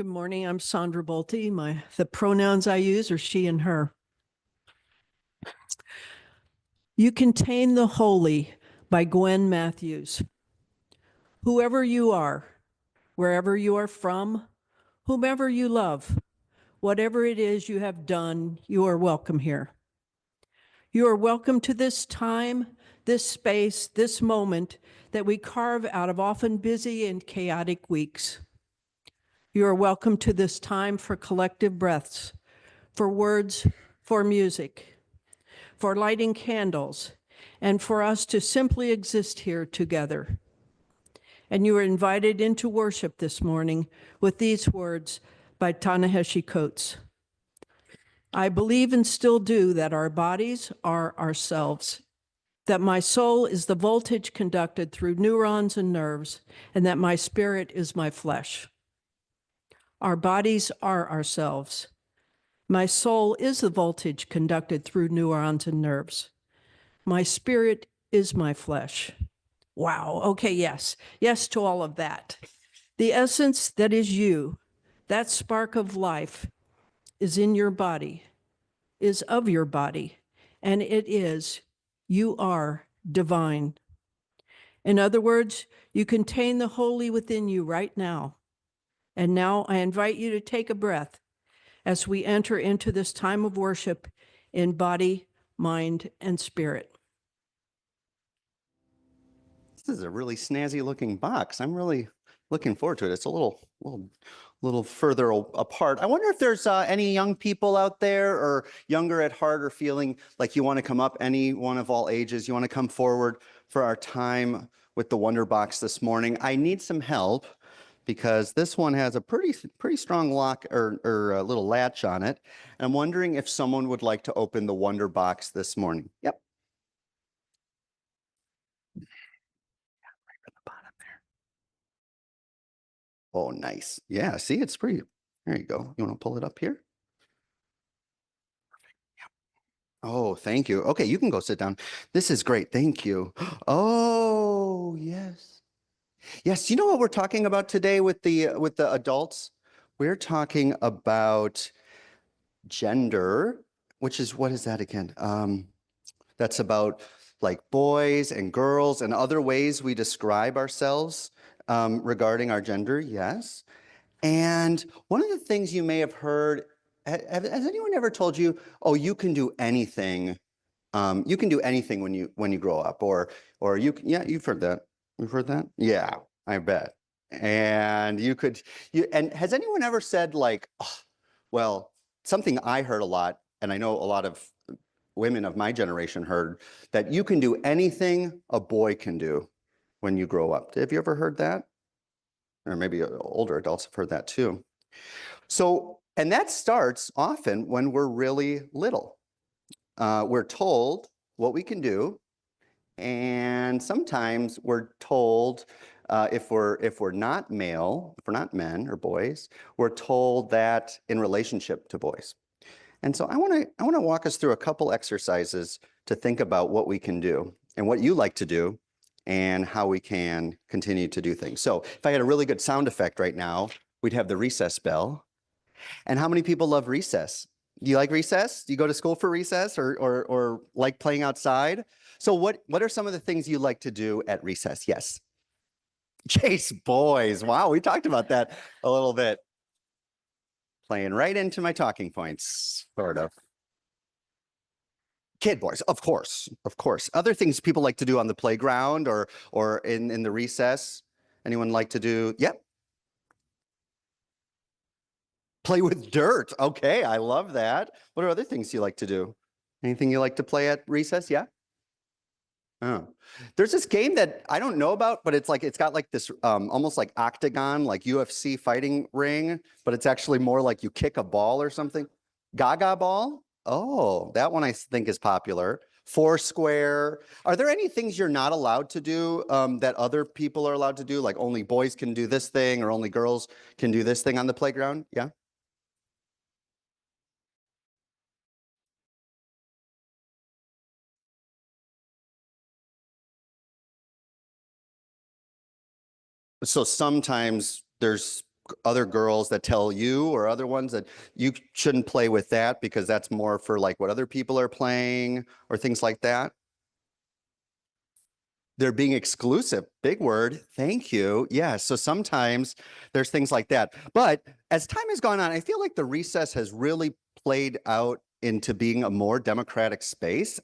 Good morning. I'm Sandra Bolte. The pronouns I use are she and her. You Contain the Holy by Gwen Matthews. Whoever you are, wherever you are from, whomever you love, whatever it is you have done, you are welcome here. You are welcome to this time, this space, this moment that we carve out of often busy and chaotic weeks. You are welcome to this time for collective breaths, for words, for music, for lighting candles, and for us to simply exist here together. And you are invited into worship this morning with these words by Ta-Nehisi Coates. I believe and still do that our bodies are ourselves, that my soul is the voltage conducted through neurons and nerves, and that my spirit is my flesh. Our bodies are ourselves. My soul is the voltage conducted through neurons and nerves. My spirit is my flesh. Wow. Okay, yes. Yes to all of that. The essence that is you, that spark of life, is in your body, is of your body, and you are divine. In other words, you contain the holy within you right now. And now I invite you to take a breath as we enter into this time of worship in body, mind, and spirit. This is a really snazzy looking box. I'm really looking forward to it. It's a little further apart. I wonder if there's any young people out there or younger at heart or feeling like you want to come up, anyone of all ages, you want to come forward for our time with the Wonder Box this morning. I need some help because this one has a pretty strong lock or a little latch on it. And I'm wondering if someone would like to open the Wonder Box this morning. Yep. Right from the bottom there. Oh, nice. Yeah, see, it's pretty. There you go. You want to pull it up here? Perfect. Yep. Oh, thank you. Okay, you can go sit down. This is great. Thank you. Oh, yes. Yes, you know what we're talking about today with the adults? We're talking about gender, which is, what is that again? That's about like boys and girls and other ways we describe ourselves regarding our gender, yes. And one of the things you may have heard, has anyone ever told you, oh, you can do anything? You can do anything when you grow up, or yeah, you've heard that. You've heard that? Yeah, I bet. And and has anyone ever said like, oh, well, something I heard a lot, and I know a lot of women of my generation heard, that you can do anything a boy can do when you grow up. Have you ever heard that? Or maybe older adults have heard that too. So, and that starts often when we're really little. We're told what we can do, and sometimes we're told if we're not male, if we're not men or boys, we're told that in relationship to boys. And so I want to walk us through a couple exercises to think about what we can do and what you like to do and how we can continue to do things. So if I had a really good sound effect right now, we'd have the recess bell. And how many people love recess? Do you like recess? Do you go to school for recess or like playing outside? So what are some of the things you like to do at recess? Yes. Chase boys. Wow, we talked about that a little bit. Playing right into my talking points, sort of. Kid boys, of course, of course. Other things people like to do on the playground or in the recess. Anyone like to do? Yep. Play with dirt. Okay, I love that. What are other things you like to do? Anything you like to play at recess? Yeah. Oh, there's this game that I don't know about, but it's got like this almost like octagon, like UFC fighting ring, but it's actually more like you kick a ball or something. Gaga ball? Oh, that one I think is popular. Foursquare. Are there any things you're not allowed to do that other people are allowed to do? Like only boys can do this thing or only girls can do this thing on the playground? Yeah. So sometimes there's other girls that tell you or other ones that you shouldn't play with that because that's more for like what other people are playing or things like that? They're being exclusive. Big word. Thank you. Yeah. So sometimes there's things like that. But as time has gone on, I feel like the recess has really played out into being a more democratic space.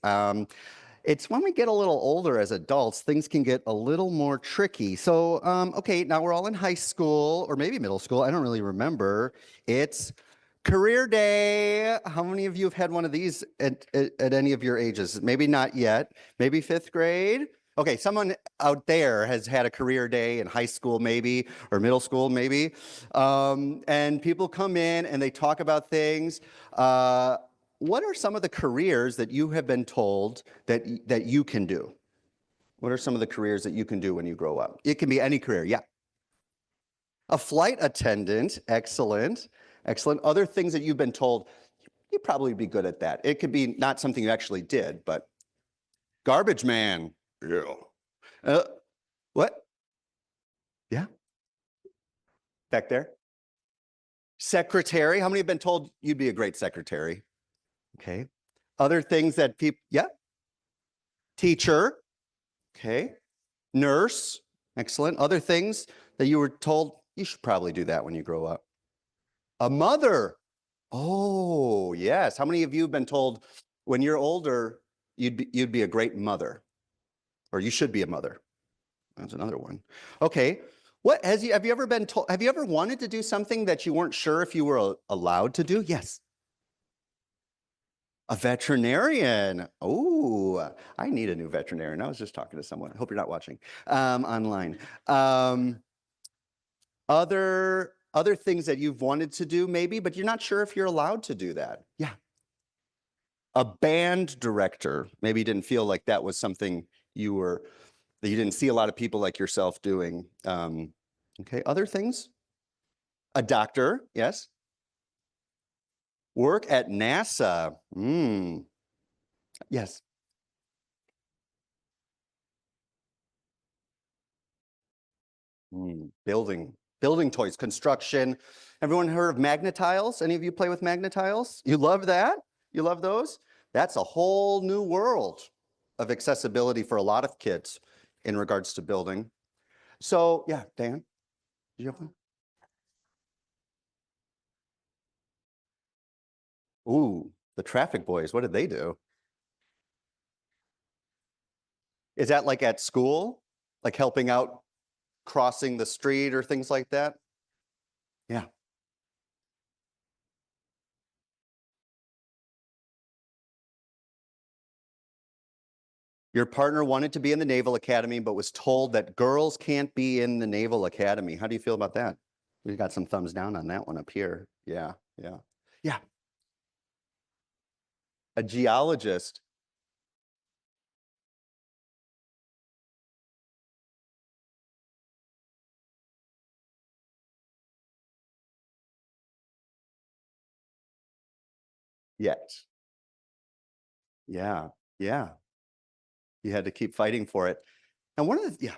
It's when we get a little older as adults, things can get a little more tricky. So, okay, now we're all in high school or maybe middle school. I don't really remember. It's career day. How many of you have had one of these at any of your ages? Maybe not yet. Maybe fifth grade. Okay, someone out there has had a career day in high school, maybe, or middle school, maybe. And people come in and they talk about things. What are some of the careers that you have been told that you can do? What are some of the careers that you can do when you grow up? It can be any career, yeah. A flight attendant, excellent, excellent. Other things that you've been told, you'd probably be good at that. It could be not something you actually did, but garbage man, yeah. What? Yeah, back there. Secretary, how many have been told you'd be a great secretary? Okay. Other things that people, yeah. Teacher, okay. Nurse, excellent. Other things that you were told you should probably do that when you grow up. A mother. Oh, yes. How many of you have been told when you're older, you'd be a great mother, or you should be a mother? That's another one. Okay. Have you ever been told, have you ever wanted to do something that you weren't sure if you were allowed to do? Yes. A veterinarian. Oh, I need a new veterinarian. I was just talking to someone. I hope you're not watching online. Other things that you've wanted to do maybe, but you're not sure if you're allowed to do that. Yeah. A band director. Maybe you didn't feel like that was something that you didn't see a lot of people like yourself doing. Okay. Other things? A doctor. Yes. Work at NASA. Yes. Building toys, construction. Everyone heard of magnetiles? Any of you play with magnetiles? You love that? You love those? That's a whole new world of accessibility for a lot of kids in regards to building. So yeah, Dan, did you have one? Ooh, the traffic boys, what did they do? Is that like at school? Like helping out crossing the street or things like that? Yeah. Your partner wanted to be in the Naval Academy, but was told that girls can't be in the Naval Academy. How do you feel about that? We got some thumbs down on that one up here. Yeah, yeah. Yeah, a geologist. Yes. Yeah, yeah. You had to keep fighting for it. And one of the, yeah.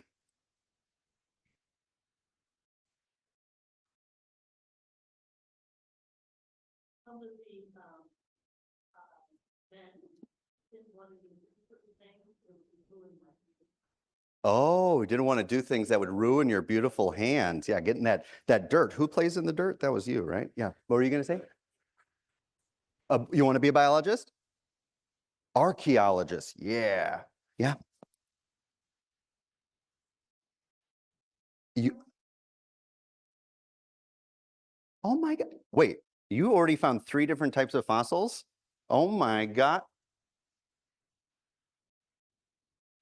Oh, didn't want to do things that would ruin your beautiful hands. Yeah, getting that dirt. Who plays in the dirt? That was you, right? Yeah. What were you going to say? You want to be a biologist? Archaeologist. Yeah. Yeah. You Oh my God. Wait, you already found 3 different types of fossils? Oh my God.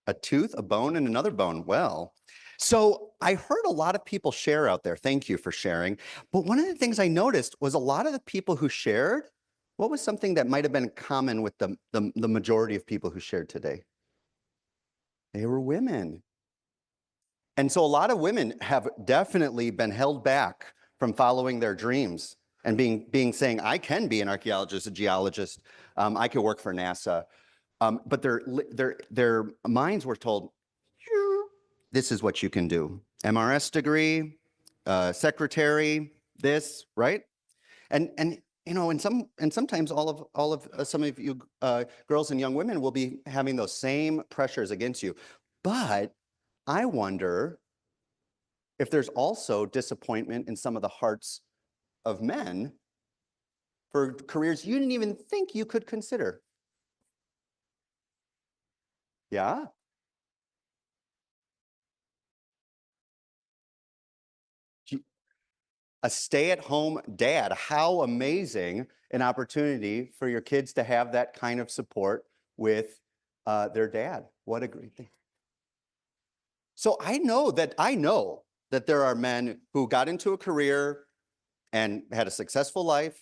A tooth, a bone, and another bone. Well, so I heard a lot of people share out there. Thank you for sharing. But one of the things I noticed was a lot of the people who shared, what was something that might have been common with the majority of people who shared today? They were women. And so a lot of women have definitely been held back from following their dreams and being saying, I can be an archaeologist, a geologist, I could work for NASA. But their minds were told, this is what you can do. MRS degree, secretary, this, right? And you know, and sometimes all of some of you girls and young women will be having those same pressures against you. But I wonder if there's also disappointment in some of the hearts of men for careers you didn't even think you could consider. Yeah. A stay-at-home dad. How amazing an opportunity for your kids to have that kind of support with their dad. What a great thing. So I know that there are men who got into a career and had a successful life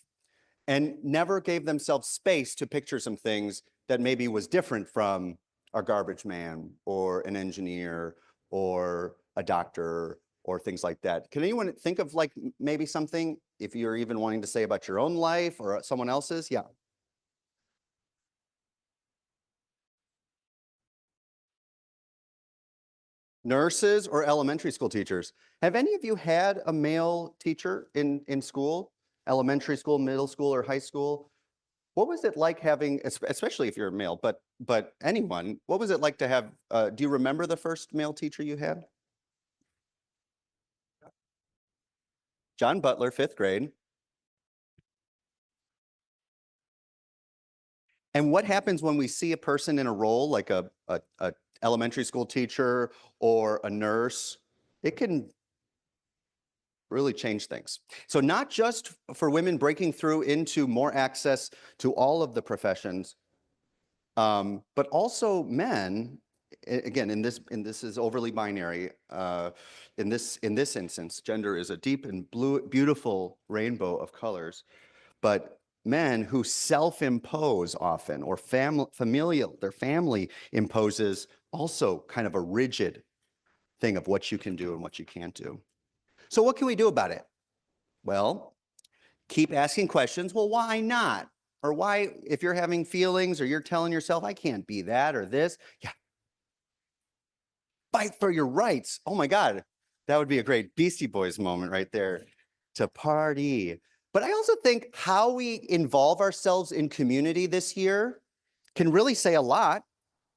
and never gave themselves space to picture some things that maybe was different from a garbage man or an engineer or a doctor or things like that. Can anyone think of like maybe something, if you're even wanting to say about your own life or someone else's? Yeah. Nurses or elementary school teachers. Have any of you had a male teacher in school, elementary school, middle school, or high school? What was it like having, especially if you're a male, but anyone, what was it like to have, do you remember the first male teacher you had? John Butler, fifth grade. And what happens when we see a person in a role like a elementary school teacher or a nurse? It can really change things. So not just for women breaking through into more access to all of the professions, but also men. Again, in this is overly binary. In this instance, gender is a deep and beautiful rainbow of colors. But men who self-impose often, or familial, their family imposes also kind of a rigid thing of what you can do and what you can't do. So what can we do about it? Well, keep asking questions. Well, why not? Or why, if you're having feelings or you're telling yourself, I can't be that or this, yeah, fight for your rights. Oh my God, that would be a great Beastie Boys moment right there, to party. But I also think how we involve ourselves in community this year can really say a lot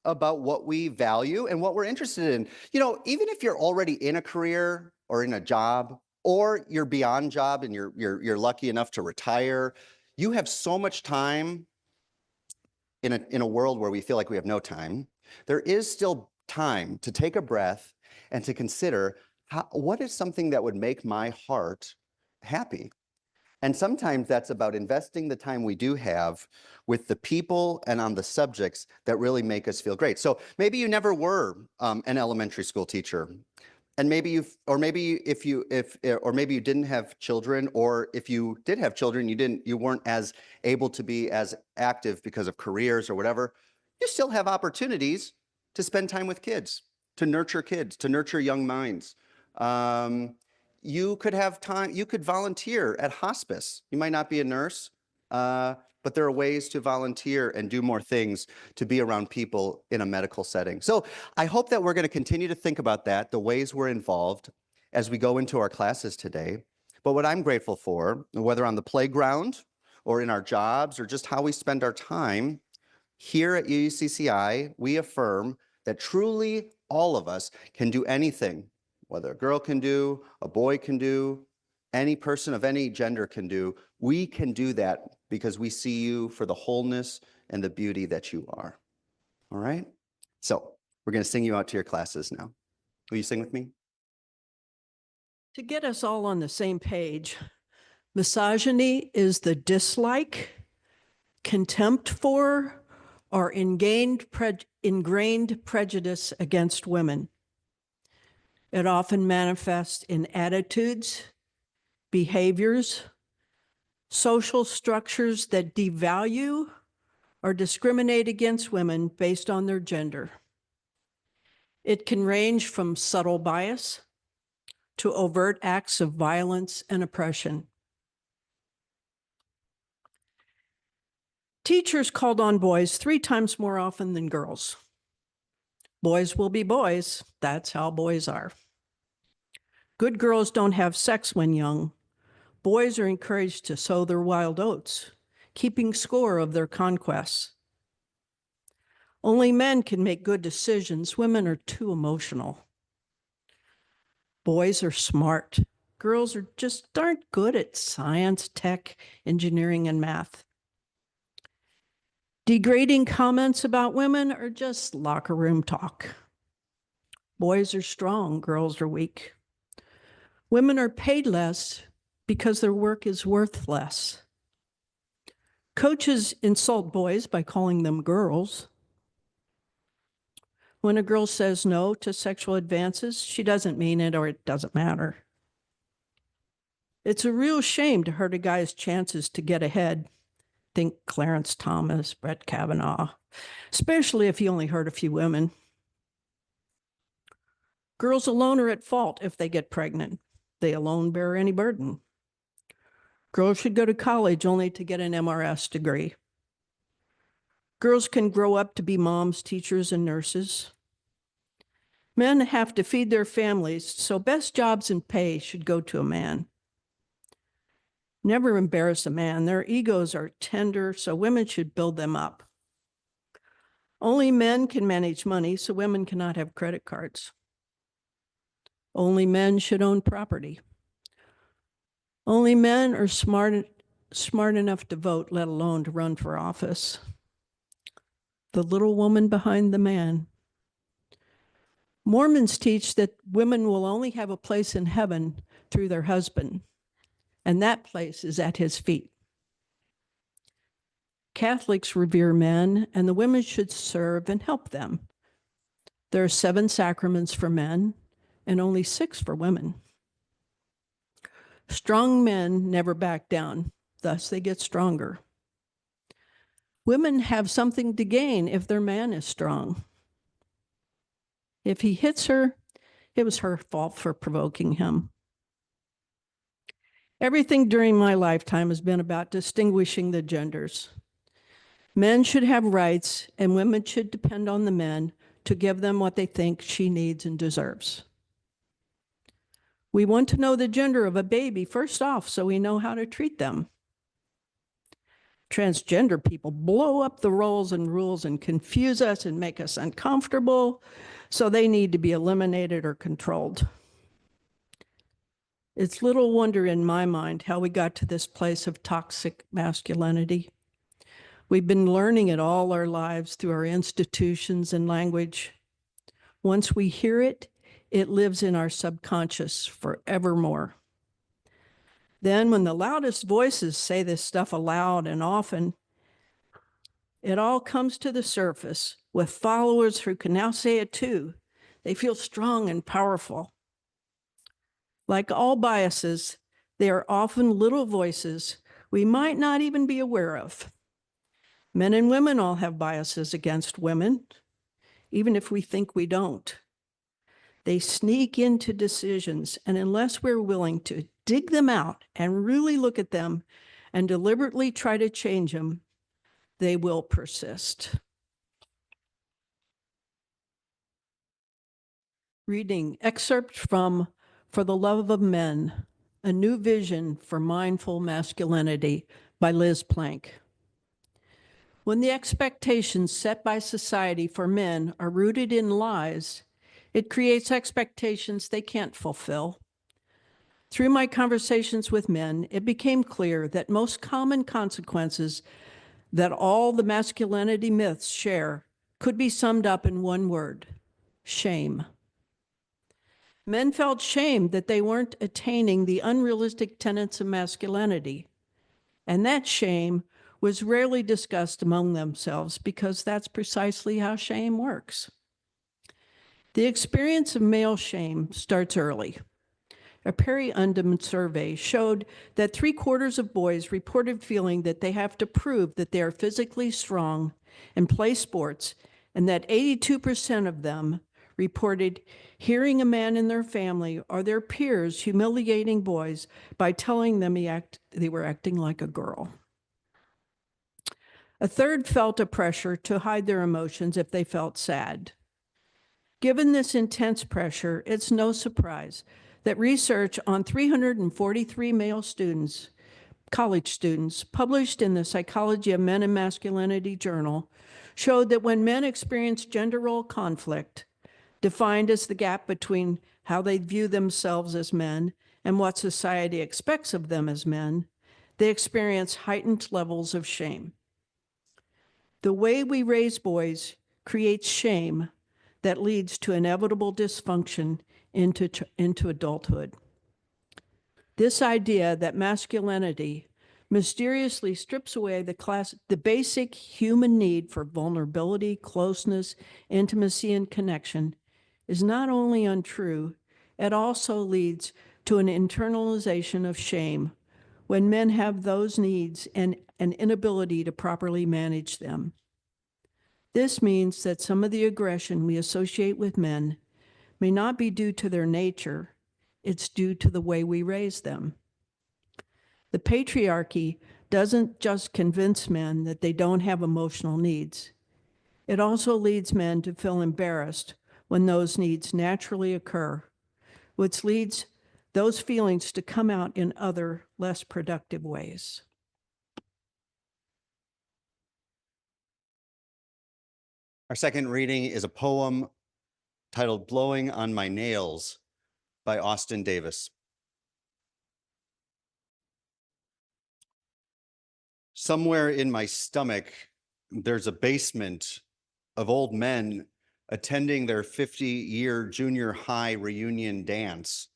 about what we value and what we're interested in. You know, even if you're already in a career or in a job, or you're beyond job and you're lucky enough to retire, you have so much time in a world where we feel like we have no time. There is still time to take a breath and to consider what is something that would make my heart happy. And sometimes that's about investing the time we do have with the people and on the subjects that really make us feel great. So maybe you never were an elementary school teacher, and maybe or maybe or maybe you didn't have children, or if you did have children, you weren't as able to be as active because of careers or whatever. You still have opportunities to spend time with kids, to nurture young minds. Um, you could have time, you could volunteer at hospice. You might not be a nurse, but there are ways to volunteer and do more things to be around people in a medical setting. So I hope that we're going to continue to think about that, the ways we're involved as we go into our classes today. But what I'm grateful for, whether on the playground or in our jobs or just how we spend our time, here at UUCCI, we affirm that truly all of us can do anything, whether a girl can do, a boy can do, any person of any gender can do. We can do that because we see you for the wholeness and the beauty that you are. All right? So we're going to sing you out to your classes now. Will you sing with me? To get us all on the same page, misogyny is the dislike, contempt for, or ingrained prejudice against women. It often manifests in attitudes, behaviors, social structures that devalue or discriminate against women based on their gender. It can range from subtle bias to overt acts of violence and oppression. Teachers called on boys 3 times more often than girls. Boys will be boys. That's how boys are. Good girls don't have sex when young. Boys are encouraged to sow their wild oats, keeping score of their conquests. Only men can make good decisions. Women are too emotional. Boys are smart. Girls are just aren't good at science, tech, engineering, and math. Degrading comments about women are just locker room talk. Boys are strong, girls are weak. Women are paid less because their work is worth less. Coaches insult boys by calling them girls. When a girl says no to sexual advances, she doesn't mean it or it doesn't matter. It's a real shame to hurt a guy's chances to get ahead. Think Clarence Thomas, Brett Kavanaugh, especially if he only hurt a few women. Girls alone are at fault if they get pregnant. They alone bear any burden. Girls should go to college only to get an MRS degree. Girls can grow up to be moms, teachers, and nurses. Men have to feed their families, so best jobs and pay should go to a man. Never embarrass a man. Their egos are tender, so women should build them up. Only men can manage money, so women cannot have credit cards. Only men should own property. Only men are smart enough to vote, let alone to run for office. The little woman behind the man. Mormons teach that women will only have a place in heaven through their husband, and that place is at his feet. Catholics revere men, and the women should serve and help them. There are 7 sacraments for men and only 6 for women. Strong men never back down, thus they get stronger. Women have something to gain if their man is strong. If he hits her, it was her fault for provoking him. Everything during my lifetime has been about distinguishing the genders. Men should have rights, and women should depend on the men to give them what they think she needs and deserves. We want to know the gender of a baby first off so we know how to treat them. Transgender people blow up the roles and rules and confuse us and make us uncomfortable, so they need to be eliminated or controlled. It's little wonder in my mind how we got to this place of toxic masculinity. We've been learning it all our lives through our institutions and language. Once we hear it, it lives in our subconscious forevermore. Then when the loudest voices say this stuff aloud and often, it all comes to the surface with followers who can now say it too. They feel strong and powerful. Like all biases, they are often little voices we might not even be aware of. Men and women all have biases against women, even if we think we don't. They sneak into decisions, and unless we're willing to dig them out and really look at them and deliberately try to change them, they will persist. Reading excerpt from For the Love of Men, A New Vision for Mindful Masculinity by Liz Plank. When the expectations set by society for men are rooted in lies, it creates expectations they can't fulfill. Through my conversations with men, it became clear that most common consequences that all the masculinity myths share could be summed up in one word: shame. Men felt shamed that they weren't attaining the unrealistic tenets of masculinity, and that shame was rarely discussed among themselves because that's precisely how shame works. The experience of male shame starts early. A Perry Undem survey showed that 3/4 of boys reported feeling that they have to prove that they are physically strong and play sports, and that 82% of them reported hearing a man in their family or their peers humiliating boys by telling them they were acting like a girl. A third felt a pressure to hide their emotions if they felt sad. Given this intense pressure, it's no surprise that research on 343 male students, college students, published in the Psychology of Men and Masculinity journal, showed that when men experience gender role conflict, defined as the gap between how they view themselves as men and what society expects of them as men, they experience heightened levels of shame. The way we raise boys creates shame that leads to inevitable dysfunction into adulthood. This idea that masculinity mysteriously strips away the basic human need for vulnerability, closeness, intimacy, and connection is not only untrue, it also leads to an internalization of shame when men have those needs and an inability to properly manage them. This means that some of the aggression we associate with men may not be due to their nature, it's due to the way we raise them. The patriarchy doesn't just convince men that they don't have emotional needs. It also leads men to feel embarrassed when those needs naturally occur, which leads those feelings to come out in other, less productive ways. Our second reading is a poem titled Blowing on My Nails by Austin Davis. Somewhere in my stomach, there's a basement of old men attending their 50-year junior high reunion dance,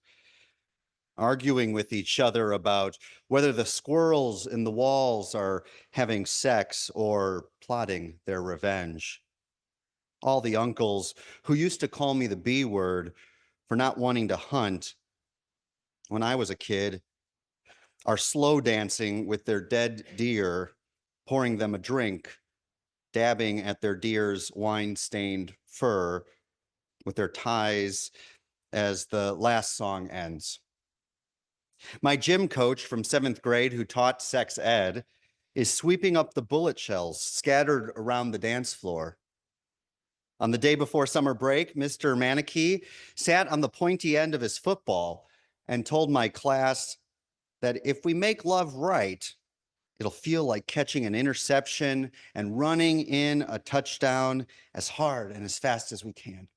arguing with each other about whether the squirrels in the walls are having sex or plotting their revenge. All the uncles who used to call me the B word for not wanting to hunt when I was a kid are slow dancing with their dead deer, pouring them a drink, dabbing at their deer's wine-stained fur with their ties as the last song ends. My gym coach from 7th grade who taught sex ed is sweeping up the bullet shells scattered around the dance floor. On the day before summer break, Mr. Manicky sat on the pointy end of his football and told my class that if we make love right, it'll feel like catching an interception and running in a touchdown as hard and as fast as we can.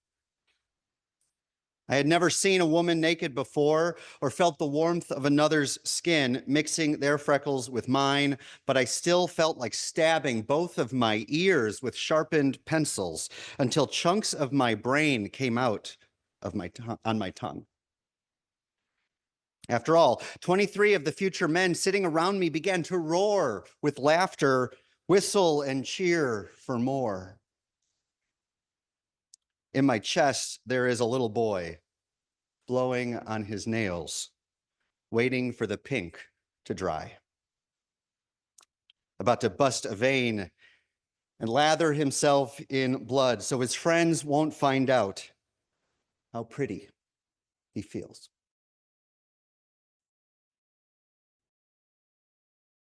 I had never seen a woman naked before or felt the warmth of another's skin mixing their freckles with mine, but I still felt like stabbing both of my ears with sharpened pencils until chunks of my brain came out of on my tongue. After all, 23 of the future men sitting around me began to roar with laughter, whistle, and cheer for more. In my chest, there is a little boy blowing on his nails, waiting for the pink to dry. About to bust a vein and lather himself in blood so his friends won't find out how pretty he feels.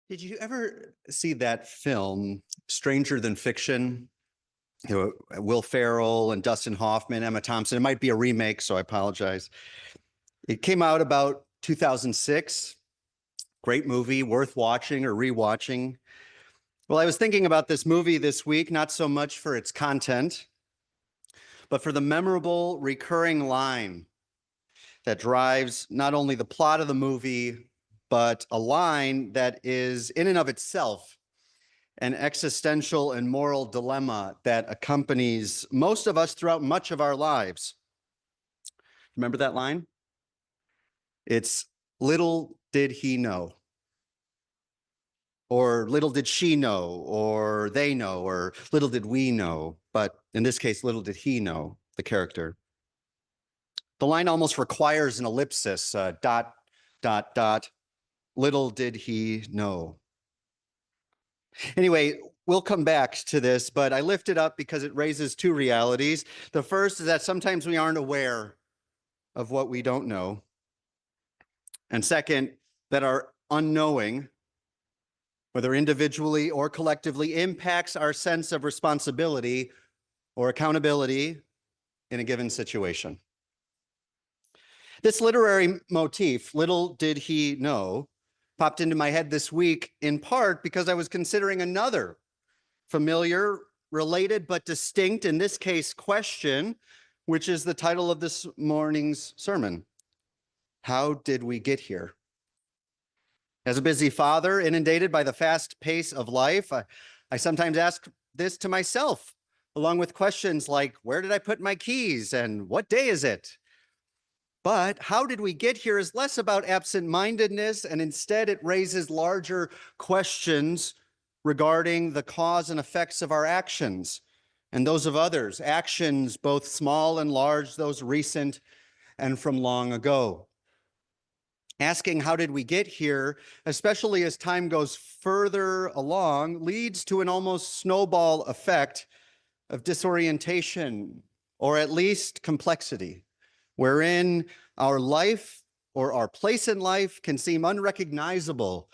Did you ever see that film, Stranger Than Fiction? You know, Will Ferrell and Dustin Hoffman, Emma Thompson. It might be a remake, so I apologize. It came out about 2006. Great movie, worth watching or rewatching. Well, I was thinking about this movie this week, not so much for its content, but for the memorable recurring line that drives not only the plot of the movie, but a line that is in and of itself an existential and moral dilemma that accompanies most of us throughout much of our lives. Remember that line? It's little did he know, or little did she know, or they know, or little did we know. But in this case, little did he know, the character. The line almost requires an ellipsis, dot, dot, dot. Little did he know. Anyway, we'll come back to this, but I lift it up because it raises two realities. The first is that sometimes we aren't aware of what we don't know. And second, that our unknowing, whether individually or collectively, impacts our sense of responsibility or accountability in a given situation. This literary motif, little did he know, popped into my head this week in part because I was considering another familiar, related, but distinct, in this case, question, which is the title of this morning's sermon. How did we get here? As a busy father, inundated by the fast pace of life, I sometimes ask this to myself, along with questions like, where did I put my keys and what day is it? But how did we get here is less about absent-mindedness, and instead it raises larger questions regarding the cause and effects of our actions and those of others, actions both small and large, those recent and from long ago. Asking how did we get here, especially as time goes further along, leads to an almost snowball effect of disorientation, or at least complexity, wherein our life or our place in life can seem unrecognizable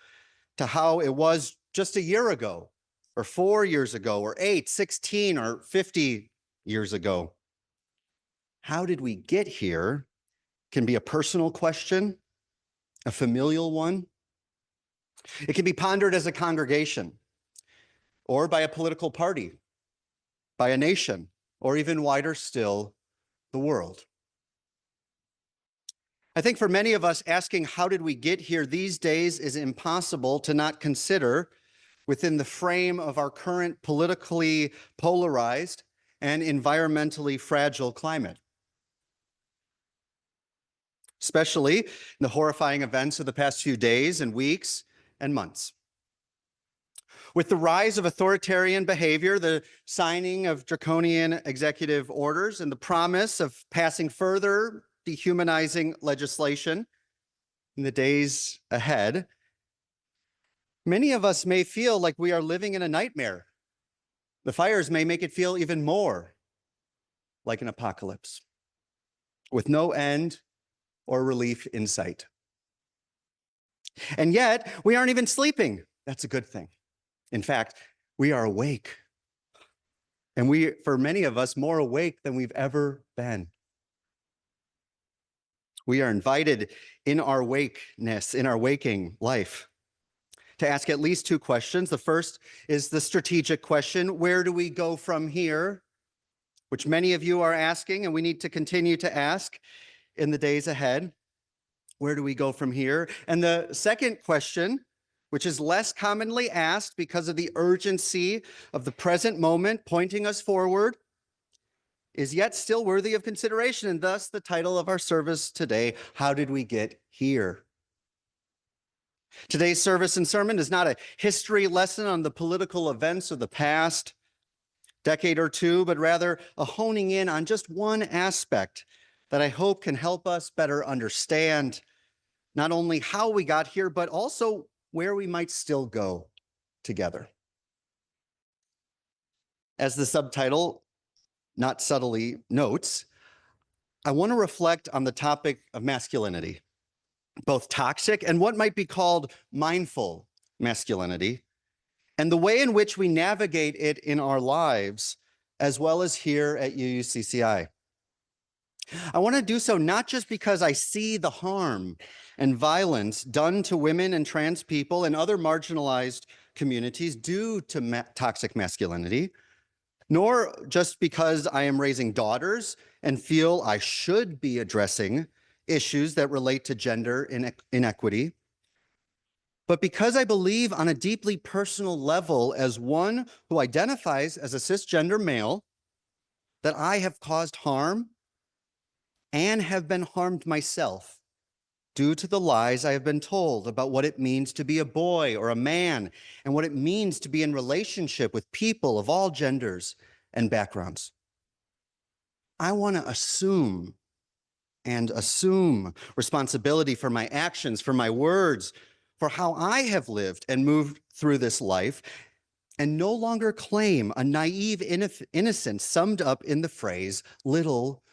to how it was just a year ago, or 4 years ago, or 8, 16, or 50 years ago. How did we get here can be a personal question, a familial one. It can be pondered as a congregation, or by a political party, by a nation, or even wider still, the world. I think for many of us, asking how did we get here these days is impossible to not consider within the frame of our current politically polarized and environmentally fragile climate. Especially in the horrifying events of the past few days and weeks and months. With the rise of authoritarian behavior, the signing of draconian executive orders, and the promise of passing further dehumanizing legislation in the days ahead, many of us may feel like we are living in a nightmare. The fires may make it feel even more like an apocalypse, with no end or relief in sight. And yet, we aren't even sleeping. That's a good thing. In fact, we are awake. And for many of us, more awake than we've ever been. We are invited in our wakeness, in our waking life, to ask at least two questions. The first is the strategic question, where do we go from here? Which many of you are asking, and we need to continue to ask in the days ahead. Where do we go from here? And the second question, which is less commonly asked because of the urgency of the present moment pointing us forward, is yet still worthy of consideration, and thus the title of our service today, How Did We Get Here? Today's service and sermon is not a history lesson on the political events of the past decade or two, but rather a honing in on just one aspect that I hope can help us better understand not only how we got here, but also where we might still go together. As the subtitle not subtly notes, I want to reflect on the topic of masculinity, both toxic and what might be called mindful masculinity, and the way in which we navigate it in our lives, as well as here at UUCCI. I want to do so not just because I see the harm and violence done to women and trans people and other marginalized communities due to toxic masculinity, nor just because I am raising daughters and feel I should be addressing issues that relate to gender inequity, but because I believe on a deeply personal level, as one who identifies as a cisgender male, that I have caused harm and have been harmed myself due to the lies I have been told about what it means to be a boy or a man and what it means to be in relationship with people of all genders and backgrounds. I want to assume responsibility for my actions, for my words, for how I have lived and moved through this life, and no longer claim a naive innocence summed up in the phrase, little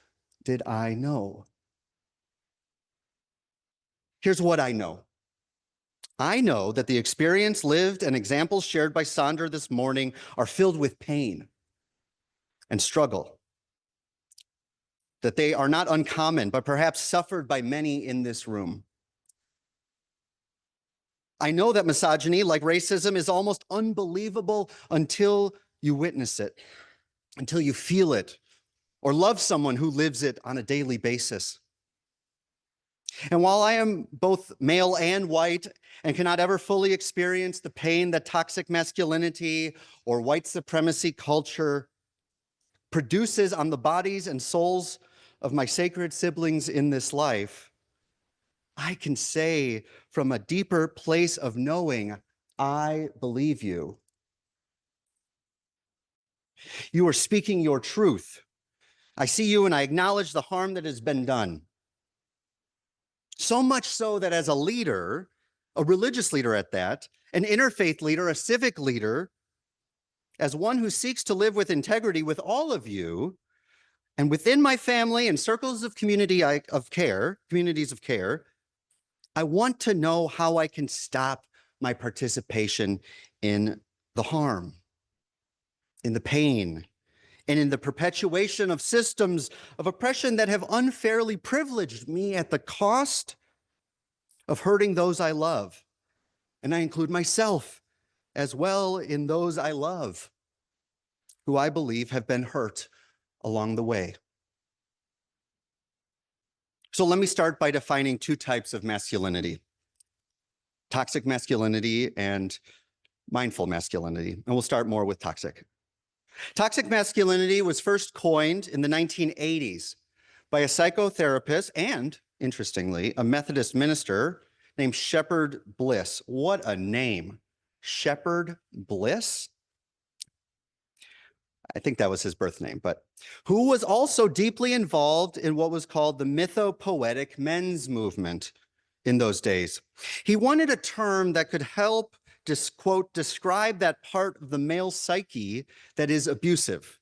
did I know. Here's what I know. I know that the experience lived and examples shared by Sandra this morning are filled with pain and struggle. that they are not uncommon, but perhaps suffered by many in this room. I know that misogyny, like racism, is almost unbelievable until you witness it, until you feel it, or love someone who lives it on a daily basis. And while I am both male and white and cannot ever fully experience the pain that toxic masculinity or white supremacy culture produces on the bodies and souls of my sacred siblings in this life, I can say from a deeper place of knowing, I believe you. You are speaking your truth. I see you and I acknowledge the harm that has been done. So much so that as a leader, a religious leader at that, an interfaith leader, a civic leader, as one who seeks to live with integrity with all of you, and within my family and circles of communities of care, I want to know how I can stop my participation in the harm, in the pain, and in the perpetuation of systems of oppression that have unfairly privileged me at the cost of hurting those I love. And I include myself as well in those I love, who I believe have been hurt along the way. So let me start by defining two types of masculinity: toxic masculinity and mindful masculinity. And we'll start more with toxic. Toxic masculinity was first coined in the 1980s by a psychotherapist and, interestingly, a Methodist minister named Shepherd Bliss. What a name. Shepherd Bliss? I think that was his birth name, but who was also deeply involved in what was called the mythopoetic men's movement in those days. He wanted a term that could help quote, describe that part of the male psyche that is abusive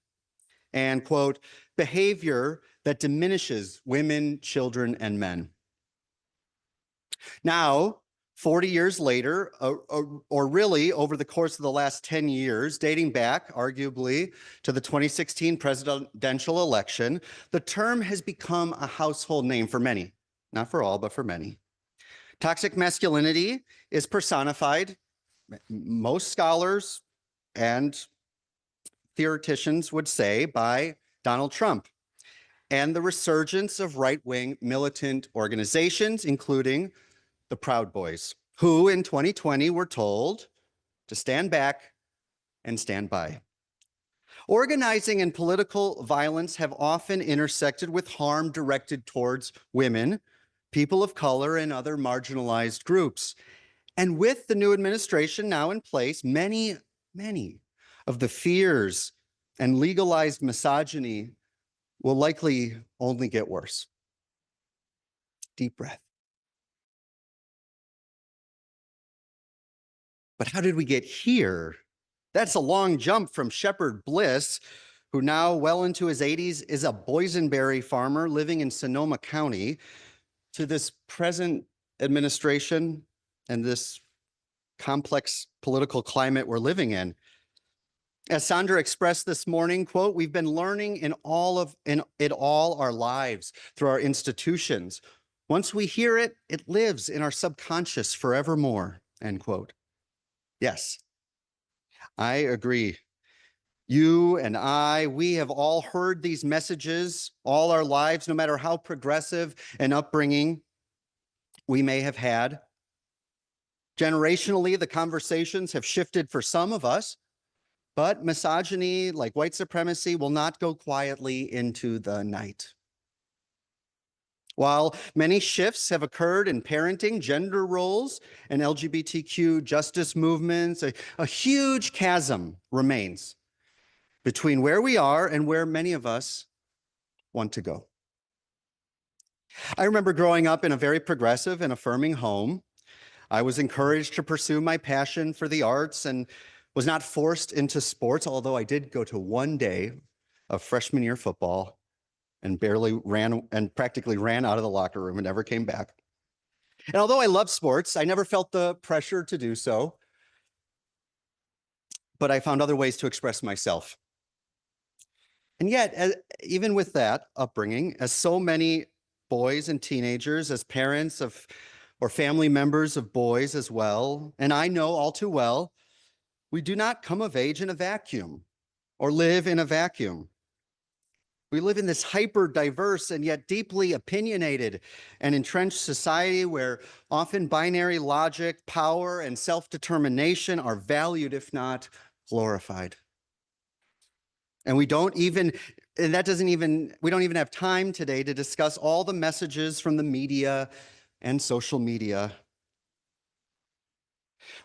and, quote, behavior that diminishes women, children, and men. Now, 40 years later, or really over the course of the last 10 years, dating back arguably to the 2016 presidential election, the term has become a household name for many, not for all, but for many. Toxic masculinity is personified, most scholars and theoreticians would say, by Donald Trump and the resurgence of right-wing militant organizations, including the Proud Boys, who in 2020 were told to stand back and stand by. Organizing and political violence have often intersected with harm directed towards women, people of color, and other marginalized groups. And with the new administration now in place, many of the fears and legalized misogyny will likely only get worse. Deep breath. But how did we get here? That's a long jump from Shepherd Bliss, who now well into his 80s is a boysenberry farmer living in Sonoma County, to this present administration and this complex political climate we're living in. As Sandra expressed this morning, quote, we've been learning in it all our lives through our institutions. Once we hear it, it lives in our subconscious forevermore, end quote. Yes, I agree. You and I, we have all heard these messages all our lives, no matter how progressive an upbringing we may have had. Generationally, the conversations have shifted for some of us, but misogyny, like white supremacy, will not go quietly into the night. While many shifts have occurred in parenting, gender roles, and LGBTQ justice movements, a huge chasm remains between where we are and where many of us want to go. I remember growing up in a very progressive and affirming home. I was encouraged to pursue my passion for the arts and was not forced into sports, although I did go to one day of freshman year football and practically ran out of the locker room and never came back. And although I love sports, I never felt the pressure to do so, but I found other ways to express myself. And yet, even with that upbringing, as so many boys and teenagers, as parents of or family members of boys as well, and I know all too well, we do not come of age in a vacuum or live in a vacuum. We live in this hyper diverse and yet deeply opinionated and entrenched society where often binary logic, power, and self-determination are valued, if not glorified. And we don't even have time today to discuss all the messages from the media and social media.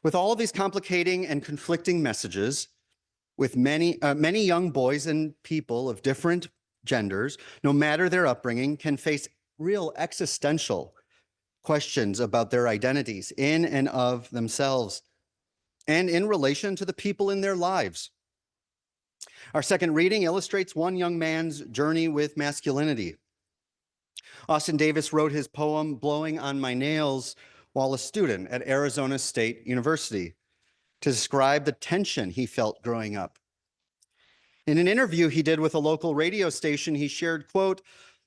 With all of these complicating and conflicting messages, with many young boys and people of different genders, no matter their upbringing, can face real existential questions about their identities in and of themselves and in relation to the people in their lives. Our second reading illustrates one young man's journey with masculinity. Austin Davis wrote his poem, Blowing on My Nails, while a student at Arizona State University to describe the tension he felt growing up. In an interview he did with a local radio station, he shared, quote,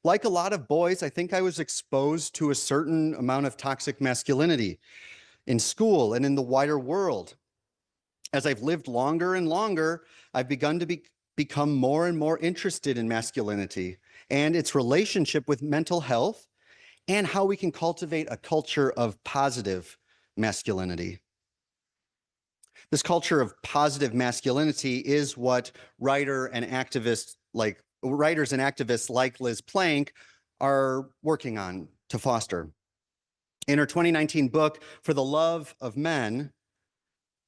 like a lot of boys, I think I was exposed to a certain amount of toxic masculinity in school and in the wider world. As I've lived longer and longer, I've begun to become more and more interested in masculinity and its relationship with mental health and how we can cultivate a culture of positive masculinity. This culture of positive masculinity is what writers and activists like Liz Plank are working on to foster. In her 2019 book, For the Love of Men,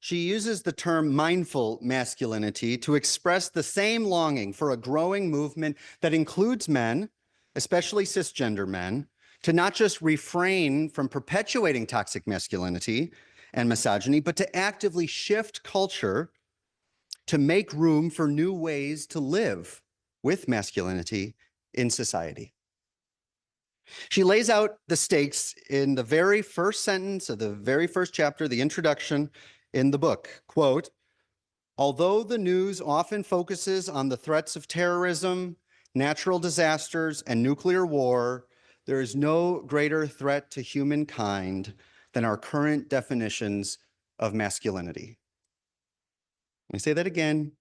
she uses the term mindful masculinity to express the same longing for a growing movement that includes men, especially cisgender men, to not just refrain from perpetuating toxic masculinity and misogyny, but to actively shift culture to make room for new ways to live with masculinity in society. She lays out the stakes in the very first sentence of the very first chapter, the introduction in the book. Quote, although the news often focuses on the threats of terrorism, natural disasters, and nuclear war, there is no greater threat to humankind than our current definitions of masculinity. Let me say that again.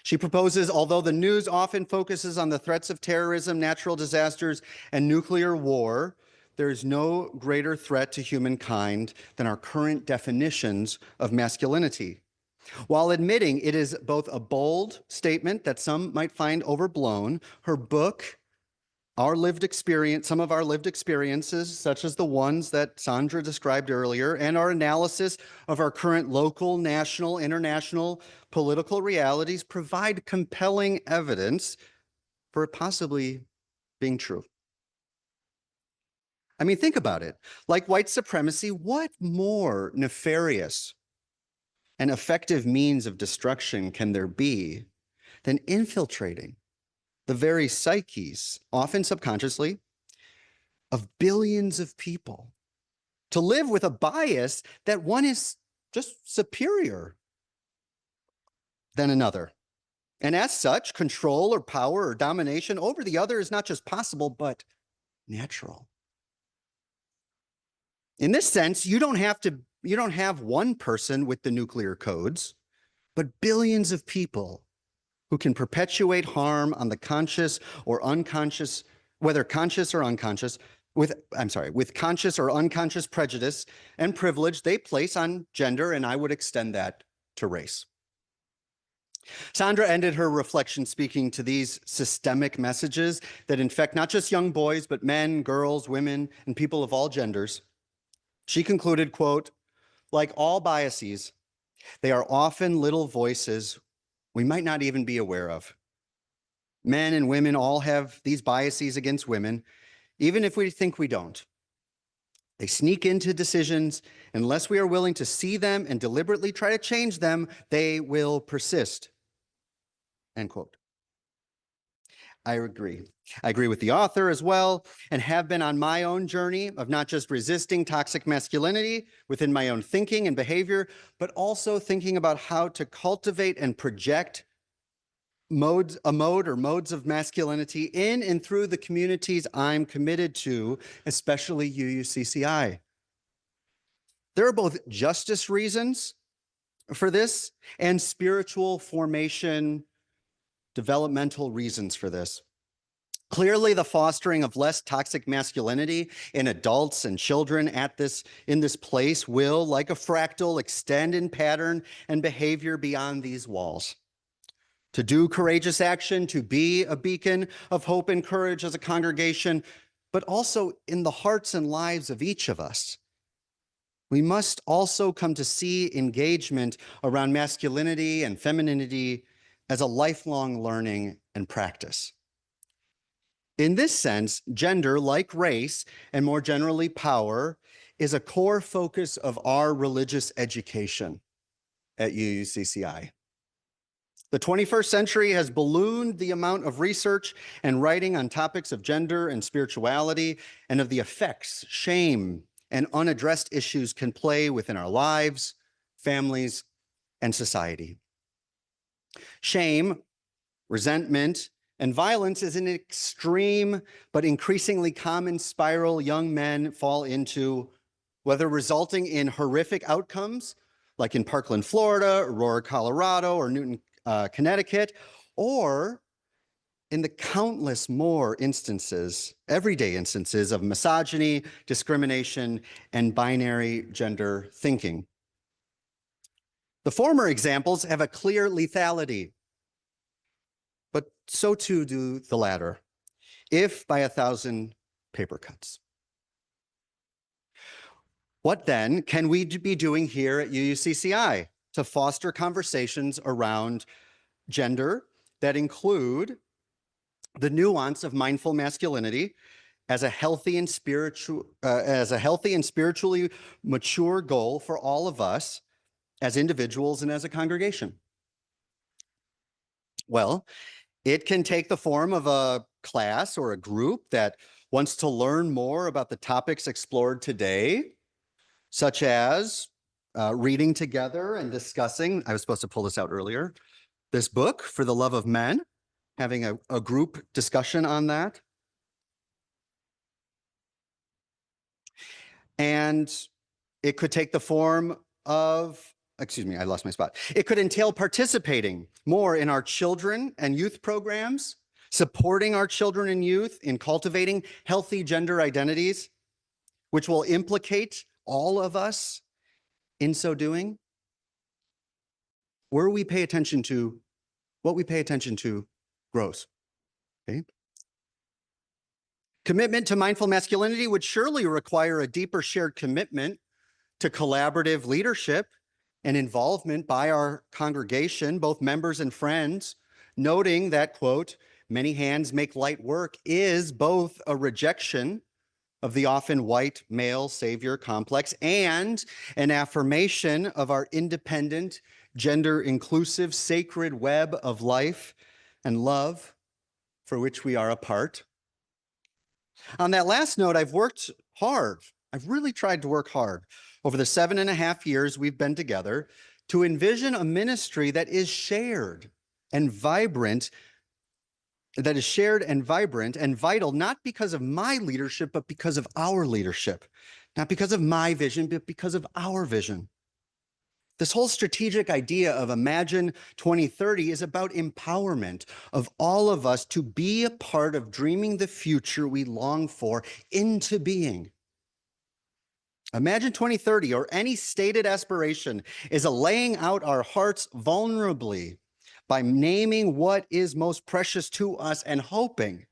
She proposes, although the news often focuses on the threats of terrorism, natural disasters, and nuclear war, there is no greater threat to humankind than our current definitions of masculinity. While admitting it is both a bold statement that some might find overblown, her book, some of our lived experiences, such as the ones that Sandra described earlier, and our analysis of our current local, national, international political realities provide compelling evidence for it possibly being true. I mean, think about it. Like white supremacy, what more nefarious and effective means of destruction can there be than infiltrating the very psyches, often subconsciously, of billions of people to live with a bias that one is just superior than another. And as such, control or power or domination over the other is not just possible, but natural. In this sense, you don't have one person with the nuclear codes, but billions of people who can perpetuate harm on the conscious or unconscious, whether conscious or unconscious, with conscious or unconscious prejudice and privilege they place on gender, and I would extend that to race. Sandra ended her reflection speaking to these systemic messages that infect not just young boys, but men, girls, women, and people of all genders. She concluded, quote, like all biases, they are often little voices we might not even be aware of. Men and women all have these biases against women, even if we think we don't. They sneak into decisions. Unless we are willing to see them and deliberately try to change them, they will persist. End quote. I agree. I agree with the author as well, and have been on my own journey of not just resisting toxic masculinity within my own thinking and behavior, but also thinking about how to cultivate and project modes of masculinity in and through the communities I'm committed to, especially UUCCI. There are both justice reasons for this and spiritual formation, developmental reasons for this. Clearly, the fostering of less toxic masculinity in adults and children in this place will, like a fractal, extend in pattern and behavior beyond these walls. To do courageous action, to be a beacon of hope and courage as a congregation, but also in the hearts and lives of each of us. We must also come to see engagement around masculinity and femininity as a lifelong learning and practice. In this sense, gender, like race, and more generally power, is a core focus of our religious education at UUCCI. The 21st century has ballooned the amount of research and writing on topics of gender and spirituality and of the effects shame and unaddressed issues can play within our lives, families, and society. Shame, resentment, and violence is an extreme but increasingly common spiral young men fall into, whether resulting in horrific outcomes, like in Parkland, Florida, Aurora, Colorado, or Newton, Connecticut, or in the countless more instances, everyday instances of misogyny, discrimination, and binary gender thinking. The former examples have a clear lethality, but so too do the latter, if by 1,000 paper cuts. What then can we be doing here at UUCCI to foster conversations around gender that include the nuance of mindful masculinity as a healthy and spiritually mature goal for all of us as individuals and as a congregation? Well, it can take the form of a class or a group that wants to learn more about the topics explored today, such as reading together and discussing, I was supposed to pull this out earlier, this book, For the Love of Men, having a group discussion on that. And it could take the form of, excuse me, I lost my spot. It could entail participating more in our children and youth programs, supporting our children and youth in cultivating healthy gender identities, which will implicate all of us in so doing. What we pay attention to grows. Okay. Commitment to mindful masculinity would surely require a deeper shared commitment to collaborative leadership and involvement by our congregation, both members and friends, noting that, quote, many hands make light work is both a rejection of the often white male savior complex and an affirmation of our independent, gender inclusive, sacred web of life and love for which we are a part. On that last note, I've worked hard. I've really tried to work hard over the 7.5 years we've been together to envision a ministry that is shared and vibrant, and vital, not because of my leadership, but because of our leadership, not because of my vision, but because of our vision. This whole strategic idea of Imagine 2030 is about empowerment of all of us to be a part of dreaming the future we long for into being. Imagine 2030, or any stated aspiration, is a laying out our hearts vulnerably by naming what is most precious to us and hoping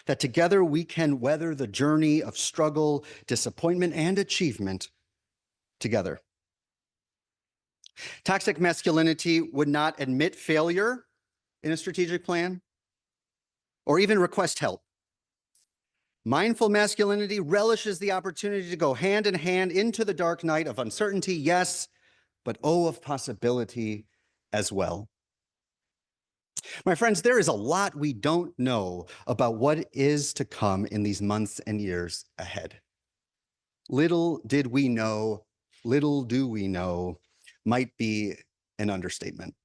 that together we can weather the journey of struggle, disappointment, and achievement together. Toxic masculinity would not admit failure in a strategic plan or even request help. Mindful masculinity relishes the opportunity to go hand in hand into the dark night of uncertainty, yes, but oh, of possibility as well. My friends, there is a lot we don't know about what is to come in these months and years ahead. Little do we know, might be an understatement.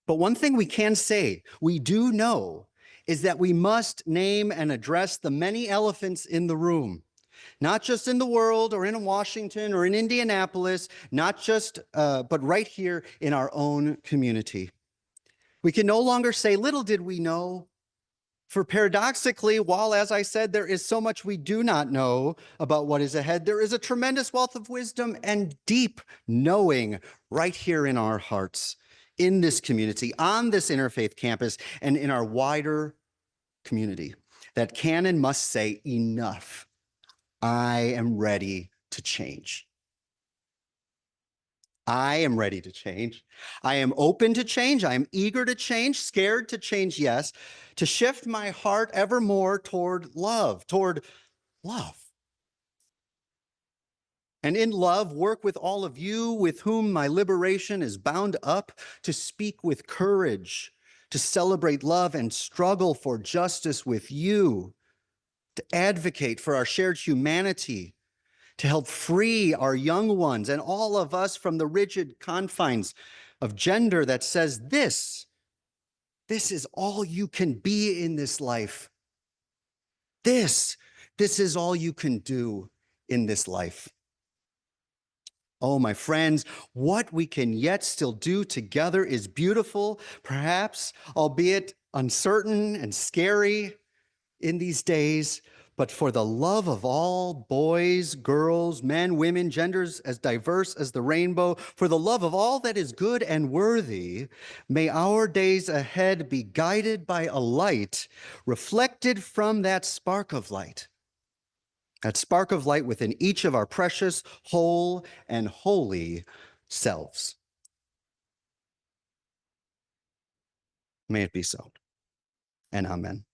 But one thing we can say, we do know, is that we must name and address the many elephants in the room, not just in the world or in Washington or in Indianapolis, not just, but right here in our own community. We can no longer say, little did we know. For paradoxically, while, as I said, there is so much we do not know about what is ahead, there is a tremendous wealth of wisdom and deep knowing right here in our hearts, in this community, on this interfaith campus, and in our wider community that can and must say, enough. I am ready to change. I am ready to change. I am open to change. I am eager to change, scared to change, yes, to shift my heart ever more toward love, And in love, work with all of you with whom my liberation is bound up, to speak with courage, to celebrate love and struggle for justice with you, to advocate for our shared humanity, to help free our young ones and all of us from the rigid confines of gender that says this is all you can be in this life. This is all you can do in this life. Oh, my friends, what we can yet still do together is beautiful, perhaps, albeit uncertain and scary in these days. But for the love of all boys, girls, men, women, genders as diverse as the rainbow, for the love of all that is good and worthy, may our days ahead be guided by a light reflected from that spark of light within each of our precious, whole, and holy selves. May it be so, and amen.